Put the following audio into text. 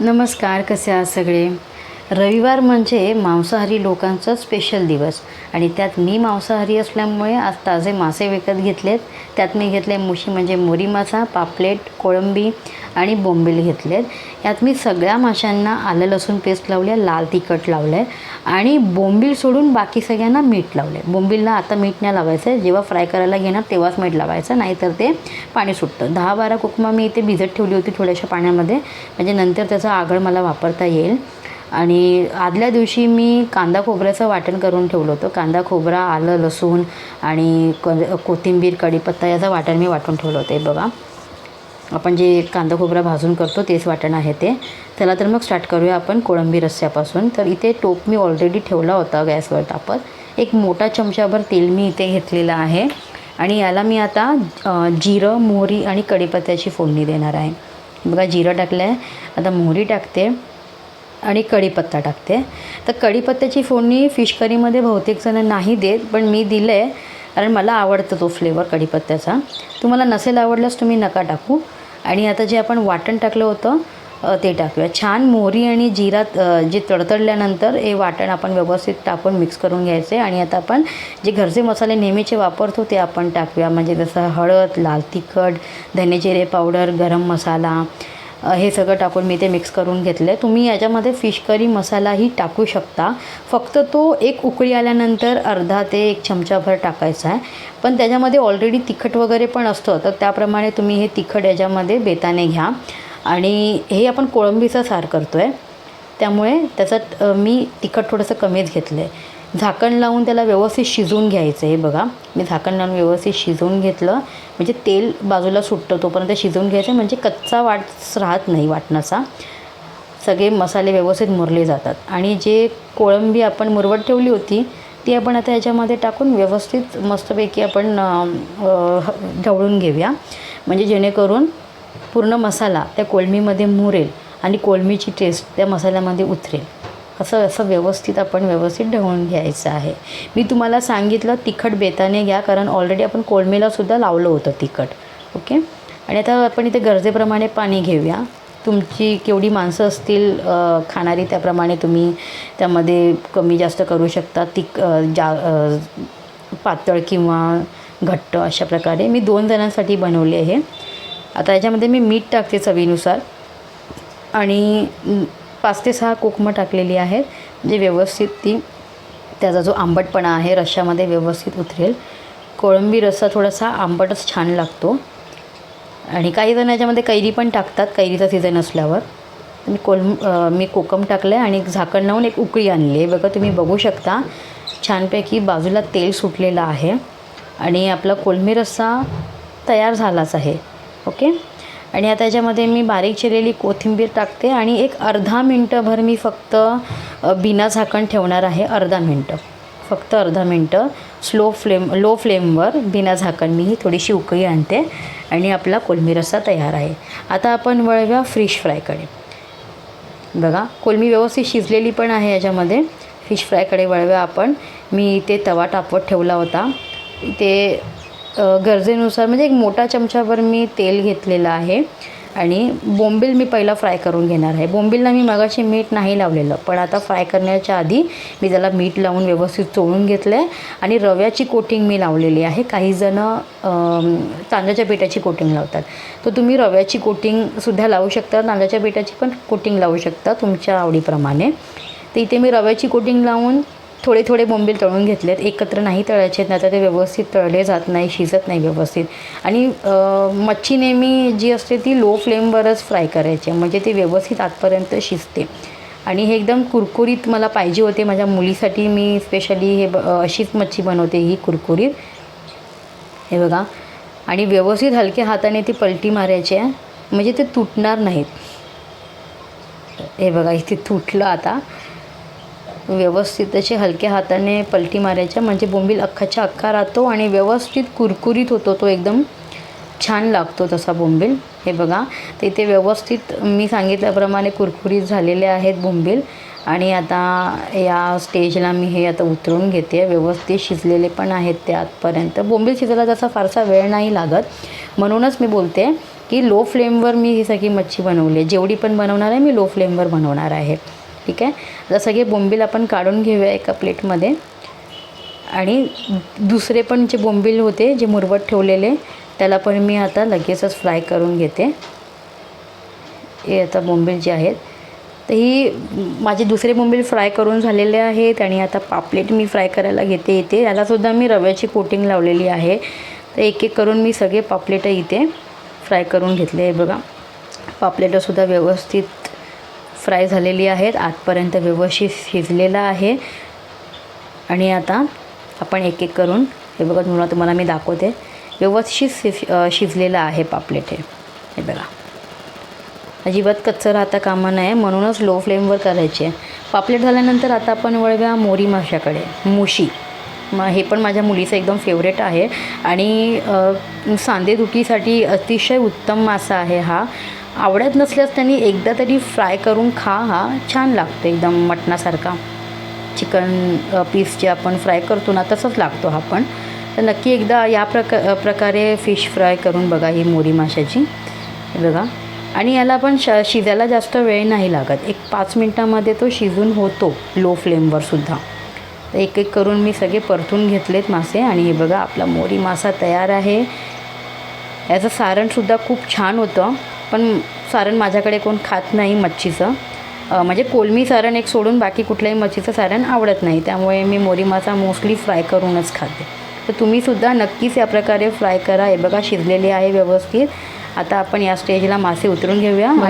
नमस्कार, कसे आहात सगळे. रविवार म्हणजे मांसाहारी लोकांचा स्पेशल दिवस आणि त्यात मी मांसाहारी असल्यामुळे आज ताजे मासे विकत घेतलेत. त्यात मी घेतले मुशी म्हणजे मोरी मासा, पापलेट, कोळंबी आणि बोंबील घेतलेत. यात मी सगळ्या माशांना आलं लसूण पेस्ट लावली आहे, लाल तिखट लावलं आहे आणि बोंबील सोडून बाकी सगळ्यांना मीठ लावलं आहे. बोंबीलला आता मीठ नाही लावायचं आहे, जेव्हा फ्राय करायला घेणार तेव्हाच मीठ लावायचं, नाहीतर ते पाणी सुटतं. 10-12 कोकमा मी इथे भिजत ठेवली होती थोड्याशा पाण्यामध्ये, म्हणजे नंतर त्याचा आगळ मला वापरता येईल. आणि आदल्या दिवशी मी कांदा खोबऱ्याचं वाटण करून ठेवलं होतं. कांदा खोबरा, आलं लसूण आणि कोथिंबीर, कढीपत्ता याचं वाटण मी वाटून ठेवलं होतं. हे बघा, आपण जे कांदा खोबरा भाजून करतो तेच वाटण आहे ते. चला तर मग स्टार्ट करूया आपण कोळंबी रस्स्यापासून. तर इथे टोप मी ऑलरेडी ठेवला होता गॅसवर तापत. एक मोठा चमचाभर तेल मी इथे घेतलेलं आहे आणि याला मी आता जिरं, मोहरी आणि कढीपत्त्याची फोडणी देणार आहे. बघा, जिरं टाकलं आहे, आता मोहरी टाकते आणि कढीपत्ता टाकते. तर कढीपत्त्याची फोडणी फिश करीमध्ये बहुतेक जण नाही देत, पण मी दिलं आहे कारण मला आवडतं तो फ्लेवर कढीपत्त्याचा. तुम्हाला नसेल आवडल्यास तुम्ही नका टाकू. आणि आता जे आपण वाटण टाकलं होतं ते टाकूया. छान मोहरी आणि जिरात जे तडतडल्यानंतर हे वाटण आपण व्यवस्थित टाकून मिक्स करून घ्यायचे. आणि आता आपण जे घरचे मसाले नेहमीचे वापरतो ते आपण टाकूया, म्हणजे जसं हळद, लाल तिखट, धने जिरे पावडर, गरम मसाला, हे सगळं टाकून मी ते मिक्स करून घेतलं आहे. तुम्ही याच्यामध्ये फिश करी मसालाही टाकू शकता, फक्त तो एक उकळी आल्यानंतर अर्धा ते 1 चमचाभर टाकायचा आहे. पण त्याच्यामध्ये ऑलरेडी तिखट वगैरे पण असतं, तर त्याप्रमाणे तुम्ही हे तिखट याच्यामध्ये बेताने घ्या. आणि हे आपण कोळंबीचा सार करतो आहे, त्यामुळे त्याच्यात मी तिखट थोडंसं कमीच घेतलं आहे. झाकण लावून त्याला व्यवस्थित शिजवून घ्यायचं आहे. बघा, मी झाकण लावून व्यवस्थित शिजवून घेतलं, म्हणजे तेल बाजूला सुटतं तोपर्यंत शिजवून घ्यायचं, म्हणजे कच्चा वास राहत नाही वाटणाचा. सगळे मसाले व्यवस्थित मुरले जातात. आणि जे कोळंबी आपण मुरवत ठेवली होती ती आपण आता याच्यामध्ये टाकून व्यवस्थित मस्तपैकी आपण ढवळून घेऊया, म्हणजे जेणेकरून पूर्ण मसाला त्या कोळंबीमध्ये मुरेल आणि कोळंबीची टेस्ट त्या मसाल्यामध्ये उतरेल. असं व्यवस्थित ढवळून घ्यायचं आहे. मी तुम्हाला सांगितलं तिखट बेताने घ्या, कारण ऑलरेडी आपण कोळंबीलासुद्धा लावलं होतं तिखट. ओके. आणि आता आपण इथे गरजेप्रमाणे पाणी घेऊया. तुमची केवढी माणसं असतील खाणारी, त्याप्रमाणे तुम्ही त्यामध्ये कमी जास्त करू शकता. पातळ किंवा घट्ट अशा प्रकारे मी 2 जणांसाठी बनवले आहे. आता याच्यामध्ये मी मीठ टाकते चवीनुसार आणि 5 ते 6 कोकमं टाकलेली आहेत, म्हणजे व्यवस्थित त्याचा जो आंबटपणा आहे रश्श्यामध्ये व्यवस्थित उतरेल. कोळंबी रस्सा थोडासा आंबटच छान लागतो. आणि काही जण याच्यामध्ये कैरी पण टाकतात, कैरीचा सीझन असल्यावर. मी कोकम टाकलं आहे आणि झाकण लावून एक उकळी आणली आहे. बघा, तुम्ही बघू शकता छानपैकी बाजूला तेल सुटलेलं आहे आणि आपला कोळंबी रस्सा तयार झालाच आहे. ओके. आणि आता याच्यामध्ये मी बारीक चिरलेली कोथिंबीर टाकते आणि एक अर्धा मिनटंभर मी फक्त बिना झाकण ठेवणार आहे. फक्त अर्धा मिनटं लो फ्लेमवर बिना झाकण मी ही थोडीशी उकळी आणते आणि आपला कोळंबी रस्सा तयार आहे. आता आपण वळूया फिश फ्रायकडे. बघा, कोळंबी व्यवस्थित शिजलेली पण आहे याच्यामध्ये. फिश फ्रायकडे वळूया आपण. मी इथे तवा तापवत ठेवला होता. इथे गरजेनुसार म्हणजे एक मोठा चमचाभर मी तेल घेतलेलं आहे आणि बोंबील मी पहिला फ्राय करून घेणार आहे. बोंबीलला मी मगाशी मीठ नाही लावलेलं, पण आता फ्राय करण्याच्या आधी मी त्याला मीठ लावून व्यवस्थित चोळून घेतलं आहे. आणि रव्याची कोटिंग मी लावलेली आहे. काही जणं तांदळाच्या पिठाची कोटिंग लावतात, तर तुम्ही रव्याची कोटिंगसुद्धा लावू शकता, तांदळाच्या पिठाची पण कोटिंग लावू शकता तुमच्या आवडीप्रमाणे. तर इथे मी रव्याची कोटिंग लावून थोडे थोडे बोंबील तळून घेतलेत. एकत्र नाही तळायचे, नाही तर ते व्यवस्थित तळले जात नाही, शिजत नाही व्यवस्थित. आणि मच्छी नेहमी जी असते ती लो फ्लेमवरच फ्राय करायची, म्हणजे ती व्यवस्थित आतपर्यंत शिजते. आणि हे एकदम कुरकुरीत मला पाहिजे होते माझ्या मुलीसाठी. मी स्पेशली अशीच मच्छी बनवते, ही कुरकुरीत. हे बघा, आणि व्यवस्थित हलक्या हाताने ती पलटी मारायची आहे, म्हणजे ते तुटणार नाहीत. हे बघा, इथे तुटलं. आता व्यवस्थित असे हलक्या हाताने पलटी मारायच्या, म्हणजे बोंबील अख्खाच्या अख्खा राहतो आणि व्यवस्थित कुरकुरीत होतो. तो एकदम छान लागतो तसा बोंबील. हे बघा, तर इथे व्यवस्थित मी सांगितल्याप्रमाणे कुरकुरीत झालेले आहेत बोंबील. आणि आता या स्टेजला मी हे आता उतरून घेते. व्यवस्थित शिजलेले पण आहेत ते आतपर्यंत. बोंबील शिजायला तसा फारसा वेळ नाही लागत, म्हणूनच मी बोलते की लो फ्लेमवर मी ही सगळी मच्छी बनवली आहे. जेवढी पण बनवणार आहे मी लो फ्लेमवर बनवणार आहे. ठीक आहे. आता सगळे बोंबील आपण काढून घेऊया एका प्लेटमध्ये. आणि दुसरे पण जे बोंबील होते जे मुरवत ठेवलेले त्याला पण मी आता लगेचच फ्राय करून घेते. हे आता बोंबील जे आहेत तर ही माझे दुसरे बोंबील फ्राय करून झालेले आहेत. आणि आता पापलेट मी फ्राय करायला घेते इथे. यालासुद्धा मी रव्याची कोटिंग लावलेली आहे. तर एक एक करून मी सगळे पापलेट इथे फ्राय करून घेतले आहे. बघा पापलेटसुद्धा व्यवस्थित फ्राय झालेली आहेत. आतपर्यंत व्यवस्थित शिजलेलं आहे. आणि आता आपण एक एक करून हे बघा तुम्हाला मी दाखवते. व्यवस्थित शिजलेलं आहे पापलेट हे बघा. अजिबात कच्चं राहता कामा नये म्हणूनच लो फ्लेमवर करायचे. पापलेट झाल्यानंतर आता आपण वळूया मोरी माशाकडे. मुशी हे पण माझ्या मुलीचं एकदम फेवरेट आहे. आणि सांधेदुखीसाठी अतिशय उत्तम मासा आहे हा. आवडत नसल्यास त्यांनी एकदा तरी फ्राय करून खा. हा छान लागतो एकदम मटणासारखा. चिकन पीस जे आपण फ्राय करतो ना तसंच लागतो हा पण. तर नक्की एकदा या प्रकारे फिश फ्राय करून बघा ही मोरी माशाची. हे बघा. आणि याला पण शिजायला जास्त वेळ नाही लागत. एक 5 मिनटामध्ये तो शिजून होतो लो फ्लेमवरसुद्धा. तर एक एक करून मी सगळे परतून घेतलेत मासे. आणि हे बघा आपला मोरी मासा तयार आहे. याचं सारणसुद्धा खूप छान होतं. पण सारण माझ्याकडे कोण खात नाही मच्छीचं. म्हणजे कोलमी सारण एक सोडून बाकी कुठल्याही मच्छीचं सारण आवडत नाही. त्यामुळे मी मोरी मासा मोस्टली फ्राय करूनच खाते. तर तुम्हीसुद्धा नक्कीच या प्रकारे फ्राय करा. हे बघा शिजलेली आहे व्यवस्थित. आता आपण या स्टेजला मासे उतरून घेऊया.